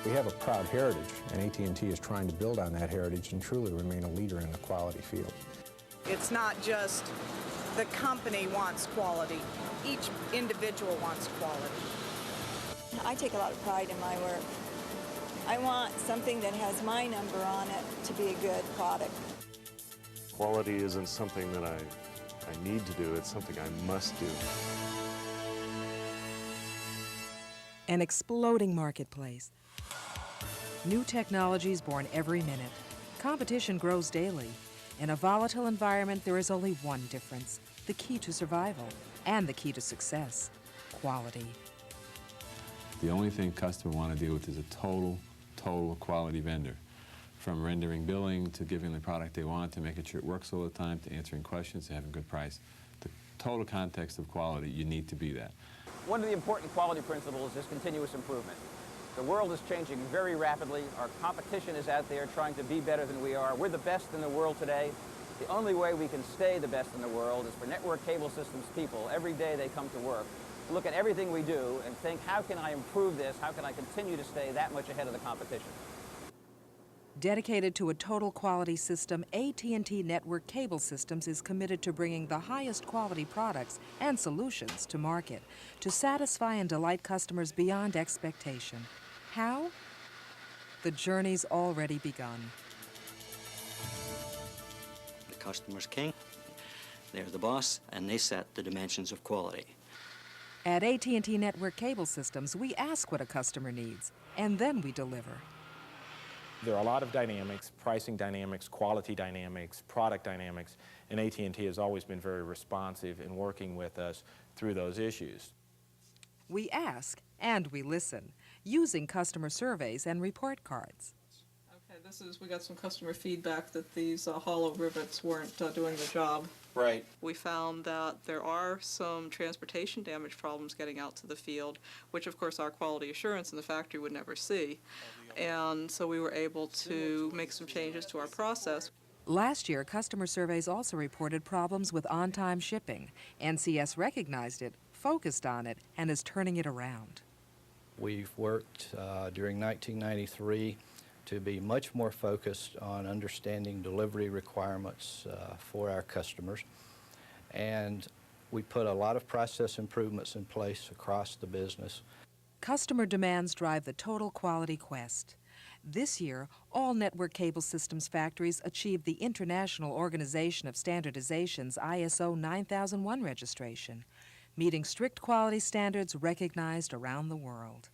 We have a proud heritage, and AT&T is trying to build on that heritage and truly remain a leader in the quality field. It's not just the company wants quality. Each individual wants quality. I take a lot of pride in my work. I want something that has my number on it to be a good product. Quality isn't something that I need to do, it's something I must do. An exploding marketplace. New technologies born every minute. Competition grows daily. In a volatile environment, there is only one difference: the key to survival and the key to success: quality. The only thing customers want to deal with is a total quality vendor. From rendering billing to giving the product they want, to making sure it works all the time, to answering questions, to having a good price. The total context of quality, you need to be that. One of the important quality principles is continuous improvement. The world is changing very rapidly. Our competition is out there trying to be better than we are. We're the best in the world today. The only way we can stay the best in the world is for Network Cable Systems people, every day they come to work, to look at everything we do and think, how can I improve this? How can I continue to stay that much ahead of the competition? Dedicated to a total quality system, AT&T Network Cable Systems is committed to bringing the highest quality products and solutions to market to satisfy and delight customers beyond expectation. How? The journey's already begun. The customer's king. They're the boss, and they set the dimensions of quality. At AT&T Network Cable Systems, we ask what a customer needs, and then we deliver. There are a lot of dynamics: pricing dynamics, quality dynamics, product dynamics, and AT&T has always been very responsive in working with us through those issues. We ask and we listen, using customer surveys and report cards. Okay, we got some customer feedback that these hollow rivets weren't doing the job. Right. We found that there are some transportation damage problems getting out to the field, which of course our quality assurance in the factory would never see. And so we were able to make some changes to our process. Last year, customer surveys also reported problems with on-time shipping. NCS recognized it, focused on it, and is turning it around. We've worked during 1993 to be much more focused on understanding delivery requirements for our customers. And we put a lot of process improvements in place across the business. Customer demands drive the total quality quest. This year, all Network Cable Systems factories achieved the International Organization of Standardization's ISO 9001 registration, meeting strict quality standards recognized around the world.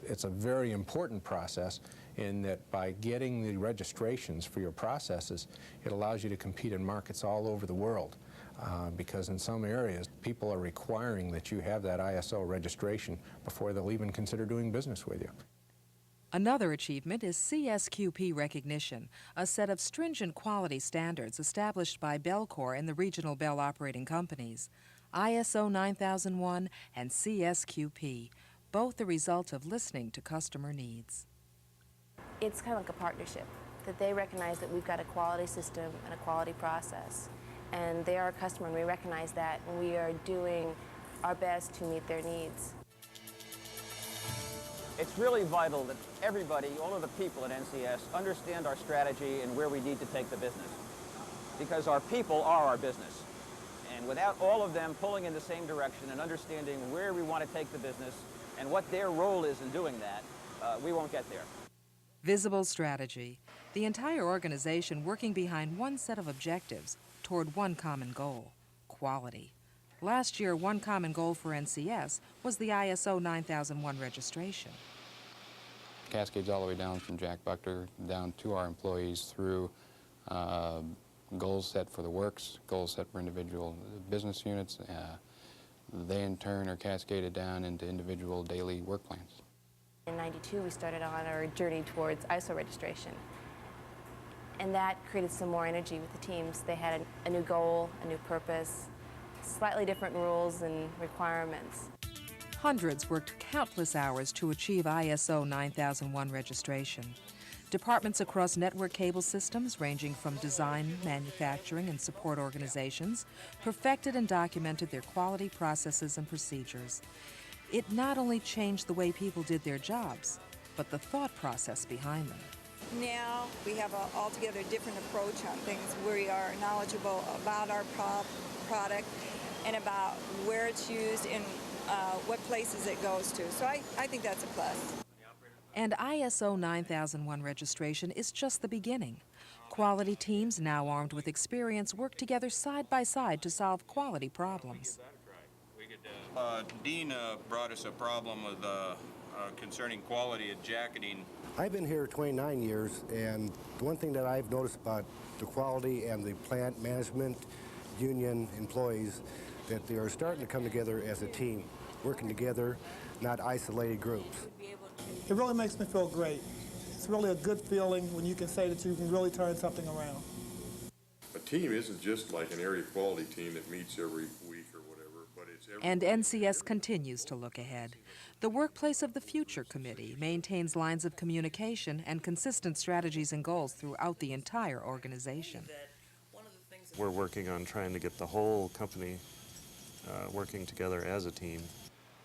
It's a very important process in that by getting the registrations for your processes, it allows you to compete in markets all over the world. Because in some areas, people are requiring that you have that ISO registration before they'll even consider doing business with you. Another achievement is CSQP recognition, a set of stringent quality standards established by Bellcore and the regional Bell operating companies. ISO 9001 and CSQP, both the result of listening to customer needs. It's kind of like a partnership, that they recognize that we've got a quality system and a quality process, and they are a customer, and we recognize that, and we are doing our best to meet their needs. It's really vital that everybody, all of the people at NCS, understand our strategy and where we need to take the business, because our people are our business. And without all of them pulling in the same direction and understanding where we want to take the business and what their role is in doing that, we won't get there. Visible strategy. The entire organization working behind one set of objectives toward one common goal: quality. Last year, one common goal for NCS was the ISO 9001 registration. Cascades all the way down from Jack Buckler down to our employees through goals set for the works, goals set for individual business units. They in turn are cascaded down into individual daily work plans. In '92, we started on our journey towards ISO registration. And that created some more energy with the teams. They had a new goal, a new purpose, slightly different rules and requirements. Hundreds worked countless hours to achieve ISO 9001 registration. Departments across Network Cable Systems, ranging from design, manufacturing, and support organizations, perfected and documented their quality processes and procedures. It not only changed the way people did their jobs, but the thought process behind them. Now we have an altogether different approach on things. We are knowledgeable about our product and about where it's used and what places it goes to. So I think that's a plus. And ISO 9001 registration is just the beginning. Quality teams, now armed with experience, work together side by side to solve quality problems. Dean brought us a problem with concerning quality of jacketing. I've been here 29 years, and the one thing that I've noticed about the quality and the plant management union employees, that they are starting to come together as a team, working together, not isolated groups. It really makes me feel great. It's really a good feeling when you can say that you can really turn something around. A team isn't just like an area quality team that meets every week or whatever, but it's every... And NCS continues to look ahead. The Workplace of the Future Committee maintains lines of communication and consistent strategies and goals throughout the entire organization. We're working on trying to get the whole company working together as a team.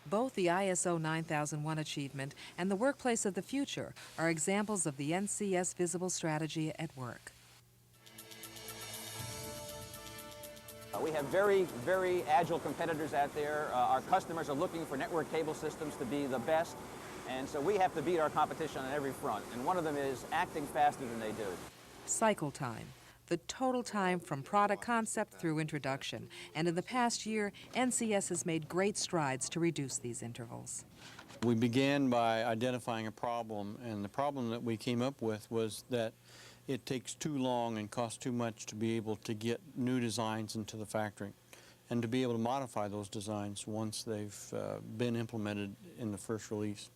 Both the ISO 9001 achievement and the Workplace of the Future are examples of the NCS visible strategy at work. We have very, very agile competitors out there. Our customers are looking for network cable systems to be the best, and so we have to beat our competition on every front, and one of them is acting faster than they do. Cycle time, the total time from product concept through introduction, and in the past year, NCS has made great strides to reduce these intervals. We began by identifying a problem, and the problem that we came up with was that it takes too long and costs too much to be able to get new designs into the factory and to be able to modify those designs once they've been implemented in the first release.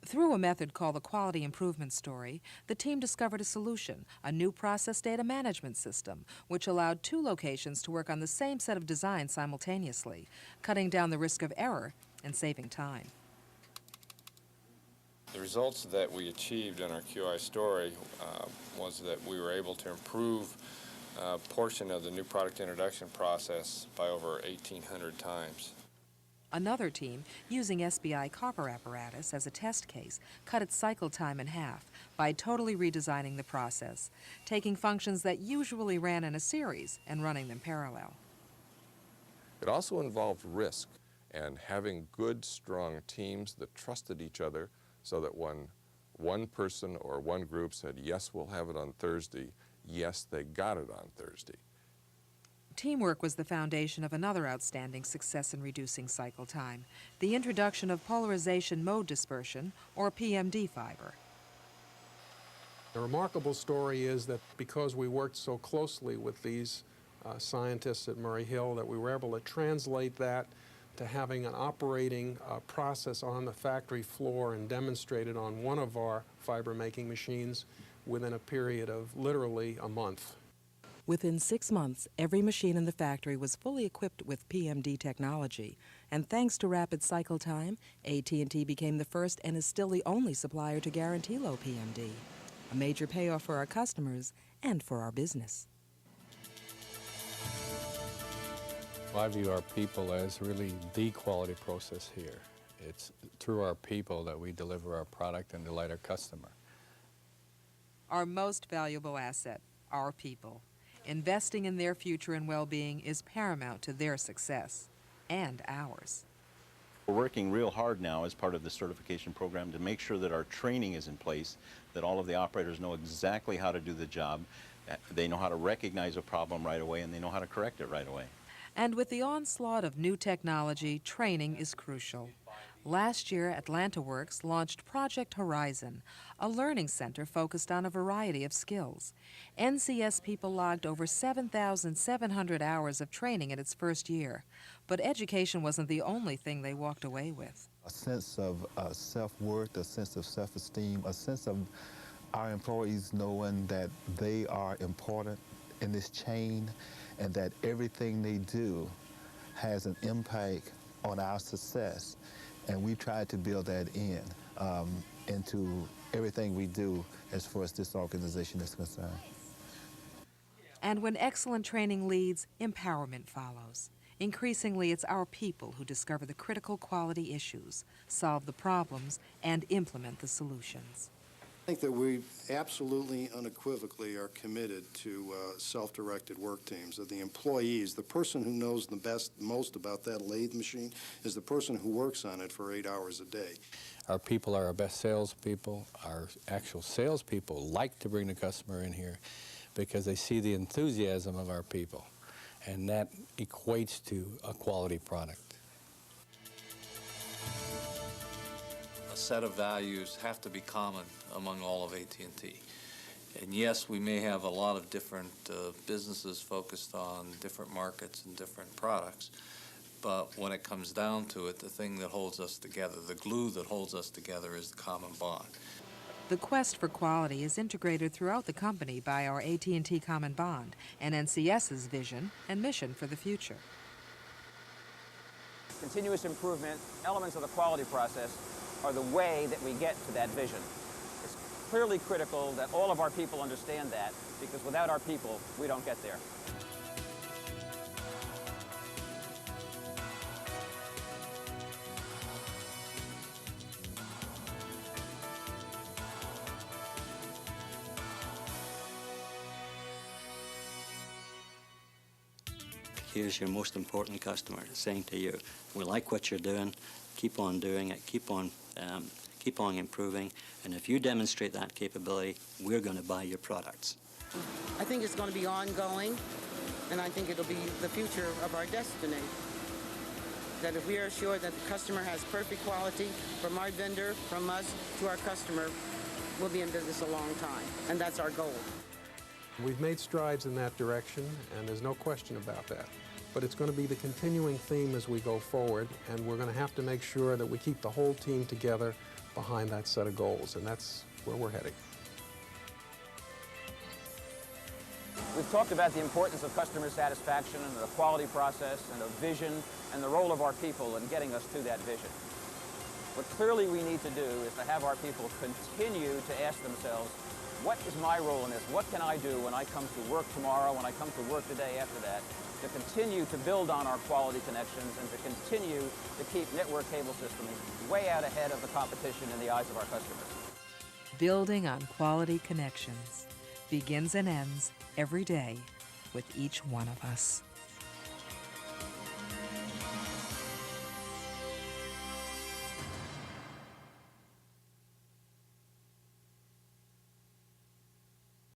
Through a method called the Quality Improvement Story, the team discovered a solution, a new process data management system, which allowed 2 locations to work on the same set of designs simultaneously, cutting down the risk of error and saving time. The results that we achieved in our QI story was that we were able to improve a portion of the new product introduction process by over 1,800 times. Another team, using SBI copper apparatus as a test case, cut its cycle time in half by totally redesigning the process, taking functions that usually ran in a series and running them parallel. It also involved risk and having good, strong teams that trusted each other, so that when one person or one group said, yes, we'll have it on Thursday, yes, they got it on Thursday. Teamwork was the foundation of another outstanding success in reducing cycle time, the introduction of polarization mode dispersion, or PMD fiber. The remarkable story is that because we worked so closely with these scientists at Murray Hill, that we were able to translate that to having an operating process on the factory floor and demonstrated on one of our fiber making machines within a period of literally a month. Within 6 months, every machine in the factory was fully equipped with PMD technology, and thanks to rapid cycle time, AT&T became the first and is still the only supplier to guarantee low PMD, a major payoff for our customers and for our business. I view our people as really the quality process here. It's through our people that we deliver our product and delight our customer. Our most valuable asset, our people. Investing in their future and well-being is paramount to their success and ours. We're working real hard now as part of the certification program to make sure that our training is in place, that all of the operators know exactly how to do the job, they know how to recognize a problem right away, and they know how to correct it right away. And with the onslaught of new technology, training is crucial. Last year, Atlanta Works launched Project Horizon, a learning center focused on a variety of skills. NCS people logged over 7,700 hours of training in its first year. But education wasn't the only thing they walked away with. A sense of self-worth, a sense of self-esteem, a sense of our employees knowing that they are important in this chain and that everything they do has an impact on our success. And we try to build that into everything we do as far as this organization is concerned. And when excellent training leads, empowerment follows. Increasingly, it's our people who discover the critical quality issues, solve the problems, and implement the solutions. I think that we absolutely unequivocally are committed to self-directed work teams. That the employees, the person who knows the most about that lathe machine is the person who works on it for 8 hours a day. Our people are our best salespeople. Our actual salespeople like to bring the customer in here because they see the enthusiasm of our people, and that equates to a quality product. A set of values have to be common among all of AT&T. And yes, we may have a lot of different businesses focused on different markets and different products, but when it comes down to it, the thing that holds us together, the glue that holds us together, is the common bond. The quest for quality is integrated throughout the company by our AT&T Common Bond and NCS's vision and mission for the future. Continuous improvement, elements of the quality process are the way that we get to that vision. It's clearly critical that all of our people understand that, because without our people, we don't get there. Here's your most important customer saying to you, we like what you're doing, keep on doing it, keep on improving, and if you demonstrate that capability, we're going to buy your products. I think it's going to be ongoing, and I think it'll be the future of our destiny. That if we are assured that the customer has perfect quality from our vendor, from us to our customer, we'll be in business a long time, and that's our goal. We've made strides in that direction, and there's no question about that. But it's going to be the continuing theme as we go forward, and we're going to have to make sure that we keep the whole team together behind that set of goals, and that's where we're heading. We've talked about the importance of customer satisfaction and the quality process and of vision and the role of our people in getting us to that vision. What clearly we need to do is to have our people continue to ask themselves, what is my role in this? What can I do when I come to work tomorrow, when I come to work the day after that, to continue to build on our quality connections and to continue to keep network cable systems way out ahead of the competition in the eyes of our customers. Building on quality connections begins and ends every day with each one of us.